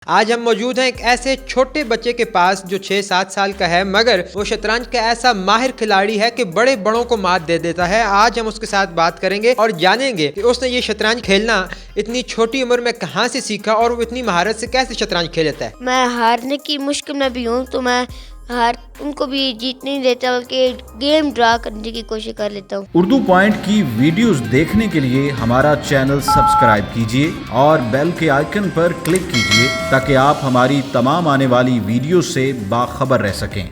आज हम मौजूद हैं एक ऐसे छोटे बच्चे के पास जो 6-7 साल का है, मगर वो शतरंज का ऐसा माहिर खिलाड़ी है कि बड़े बड़ों को मात दे देता है। आज हम उसके साथ बात करेंगे और जानेंगे कि उसने ये शतरंज खेलना इतनी छोटी उम्र में कहाँ से सीखा और वो इतनी महारत से कैसे शतरंज खेलता है। मैं हारने की मुश्किल में भी हूँ तो मैं उनको भी जीत नहीं देता बल्कि गेम ड्रा करने की कोशिश कर लेता हूँ। उर्दू पॉइंट की वीडियोस देखने के लिए हमारा चैनल सब्सक्राइब कीजिए और बेल के आइकन पर क्लिक कीजिए ताकि आप हमारी तमाम आने वाली वीडियो से बाखबर रह सकें।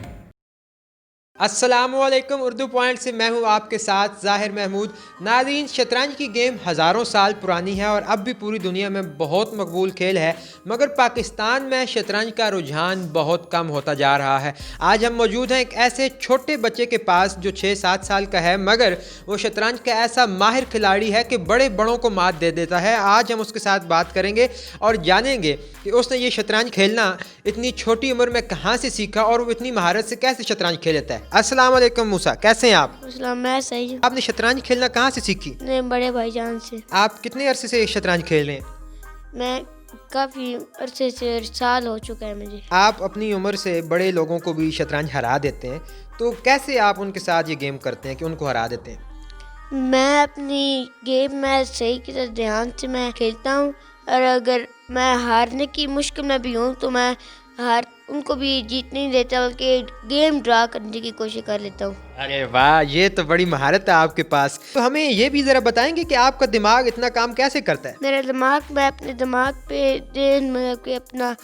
अस्सलामुअलैकुम, उर्दू पॉइंट से मैं हूं आपके साथ ज़ाहिर महमूद। नाज़रीन, शतरंज की गेम हज़ारों साल पुरानी है और अब भी पूरी दुनिया में बहुत मकबूल खेल है, मगर पाकिस्तान में शतरंज का रुझान बहुत कम होता जा रहा है। आज हम मौजूद हैं एक ऐसे छोटे बच्चे के पास जो 6-7 साल का है, मगर वो शतरंज का ऐसा माहिर खिलाड़ी है कि बड़े बड़ों को मात दे देता है। आज हम उसके साथ बात करेंगे और जानेंगे कि उसने ये शतरंज खेलना इतनी छोटी उम्र में कहाँ से सीखा और वो इतनी महारत से कैसे शतरंज खेलता है। अस्सलाम वालेकुम मूसा, कैसे हैं आप? मैं सही हूँ। आपने शतरंज खेलना कहाँ से सीखी? अपने बड़े भाईजान से। आप कितने अरसे से शतरंज खेल रहे हैं? मैं काफ़ी अरसे से, साल हो चुका है मुझे। आप अपनी उम्र से बड़े लोगों को भी शतरंज हरा देते हैं, तो कैसे आप उनके साथ ये गेम करते हैं कि उनको हरा देते हैं? मैं अपनी गेम में सही की तरह ध्यान से मैं खेलता हूँ और अगर मैं हारने की मुश्किल में भी हूँ तो मैं उनको भी जीत नहीं देता बल्कि गेम ड्रा करने की कोशिश कर लेता हूँ। अरे वाह, ये तो बड़ी महारत है आपके पास। तो हमें ये भी ज़रा बताएंगे कि आपका दिमाग इतना काम कैसे करता है? मेरा दिमाग, मैं अपने दिमाग पे मतलब कि अपना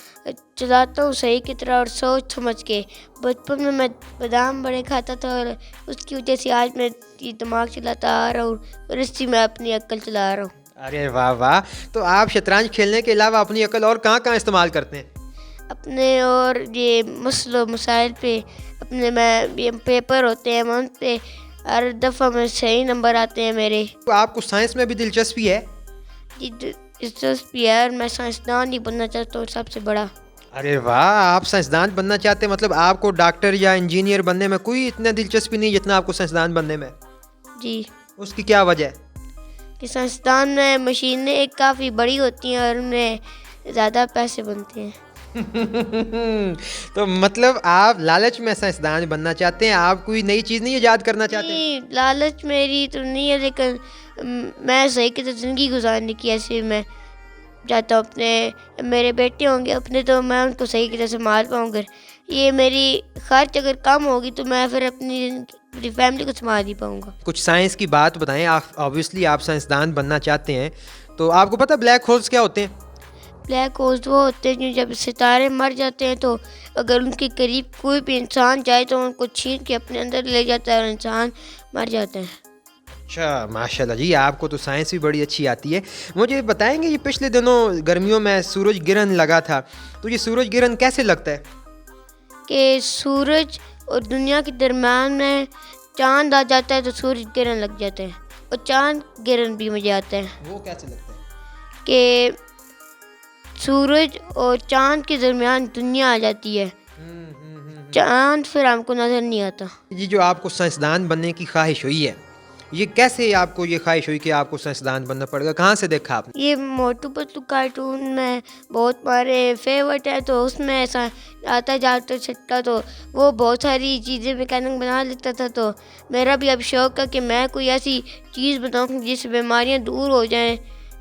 चलाता हूँ सही की तरह और सोच समझ के। बचपन में मैं बादाम बड़े खाता था और उसकी वजह से आज मैं ये दिमाग चलाता आ रहा हूँ और इससे मैं अपनी अक्ल चला रहा हूँ। अरे वाह वाह, तो आप शतरंज खेलने के अलावा अपनी अक्ल और कहाँ कहाँ इस्तेमाल करते हैं? अपने और ये मसलों मसाइल पे, अपने मैं ये पेपर होते हैं उन पे हर दफ़ा में सही नंबर आते हैं मेरे। तो आपको साइंस में भी दिलचस्पी है? जी, दिलचस्पी है और मैं साइंसदान ही बनना चाहता हूँ सबसे बड़ा। अरे वाह, आप साइंसदान बनना चाहते हैं, मतलब आपको डॉक्टर या इंजीनियर बनने में कोई इतना दिलचस्पी नहीं जितना आपको साइंसदान बनने में? जी। उसकी क्या वजह है? कि साइंसदान में मशीनें काफ़ी बड़ी होती हैं और उनमें ज़्यादा पैसे बनते हैं। तो मतलब आप लालच में साइंसदान बनना चाहते हैं, आप कोई नई चीज़ नहीं ईजाद करना चाहते? नहीं, लालच मेरी तो नहीं है, लेकिन मैं सही की तरह ज़िंदगी गुजारने की ऐसे मैं चाहता हूँ। अपने मेरे बेटे होंगे अपने, तो मैं उनको सही की तरह से संभाल पाऊँगा। ये मेरी खर्च अगर कम होगी तो मैं फिर अपनी फैमिली को संभाल नहीं पाऊँगा। कुछ साइंस की बात बताएं। आप ऑब्वियसली आप साइंसदान बनना चाहते हैं, तो आपको पता ब्लैक होल्स क्या होते हैं? ब्लैक होल्स वो होते हैं जो जब सितारे मर जाते हैं तो अगर उनके करीब कोई भी इंसान जाए तो उनको छीन के अपने अंदर ले जाता है और इंसान मर जाता है। अच्छा, माशाल्लाह जी, आपको तो साइंस भी बड़ी अच्छी आती है। मुझे बताएंगे, ये पिछले दिनों गर्मियों में सूरज ग्रहण लगा था, तो ये सूरज ग्रहण कैसे लगता है? कि सूरज और दुनिया के दरम्यान में चांद आ जाता है तो सूरज ग्रहण लग जाता है और चांद ग्रहण भी मुझे आता है। वो कैसे लगता है? कि सूरज और चांद के दरमियान दुनिया आ जाती है, चांद फिर हमको नज़र नहीं आता। ये जो आपको साइंसदान बनने की ख्वाहिश हुई है, ये कैसे आपको ये ख्वाहिश हुई कि आपको साइंसदान बनना पड़ेगा? कहाँ से देखा आपने? ये मोटू पतलू कार्टून में बहुत हमारे फेवरेट है, तो उसमें ऐसा आता जाता छट्टा, तो वो बहुत सारी चीज़ें मैकेनिक बना लेता था। तो मेरा भी अब शौक़ है कि मैं कोई ऐसी चीज़ बनाऊँ जिससे बीमारियाँ दूर हो जाएं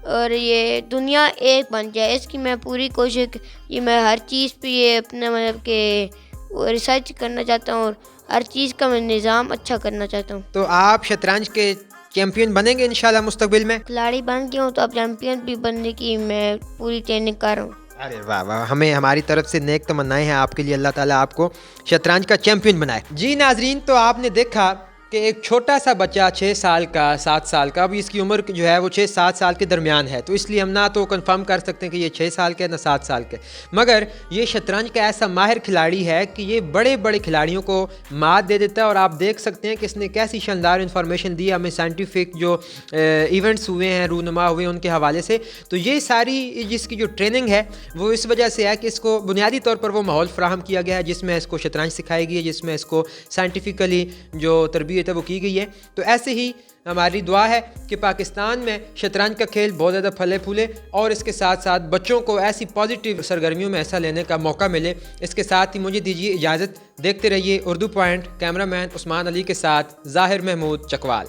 और ये दुनिया एक बन जाए। इसकी मैं पूरी कोशिश, ये मैं हर चीज़ पे ये अपना मतलब कि रिसर्च करना चाहता हूँ और हर चीज़ का मैं निज़ाम अच्छा करना चाहता हूँ। तो आप शतरंज के चैम्पियन बनेंगे इंशाल्लाह मुस्तकबिल में? खिलाड़ी बन गया हूँ तो अब चैम्पियन भी बनने की मैं पूरी ट्रेनिंग कर रहा हूँ। अरे वाह वाह, हमें हमारी तरफ से नेक तमन्नाएं हैं आपके लिए, अल्लाह ताला आपको शतरंज का चैम्पियन बनाए। जी नाजरीन, तो आपने देखा कि एक छोटा सा बच्चा 6 साल का, 7 साल का, अभी इसकी उम्र जो है वो 6-7 साल के दरमियान है, तो इसलिए हम ना तो कंफर्म कर सकते हैं कि ये 6 साल के ना 7 साल के, मगर ये शतरंज का ऐसा माहिर खिलाड़ी है कि ये बड़े बड़े खिलाड़ियों को मात दे देता है। और आप देख सकते हैं कि इसने कैसी शानदार इन्फॉर्मेशन दी हमें, साइंटिफिक जो इवेंट्स हुए हैं, रूनुमा हुए, उनके हवाले से। तो ये सारी जिसकी जो ट्रेनिंग है वो इस वजह से है कि इसको बुनियादी तौर पर वो माहौल फ्राहम किया गया है जिसमें इसको शतरंज सिखाई गई है, जिसमें इसको साइंटिफिकली जो तरबियत तरबियत है वो की गई है। तो ऐसे ही हमारी दुआ है कि पाकिस्तान में शतरंज का खेल बहुत ज़्यादा फले फूले और इसके साथ साथ बच्चों को ऐसी पॉजिटिव सरगर्मियों में ऐसा लेने का मौका मिले। इसके साथ ही मुझे दीजिए इजाज़त। देखते रहिए उर्दू पॉइंट। कैमरामैन उस्मान अली के साथ ज़ाहिर महमूद चकवाल।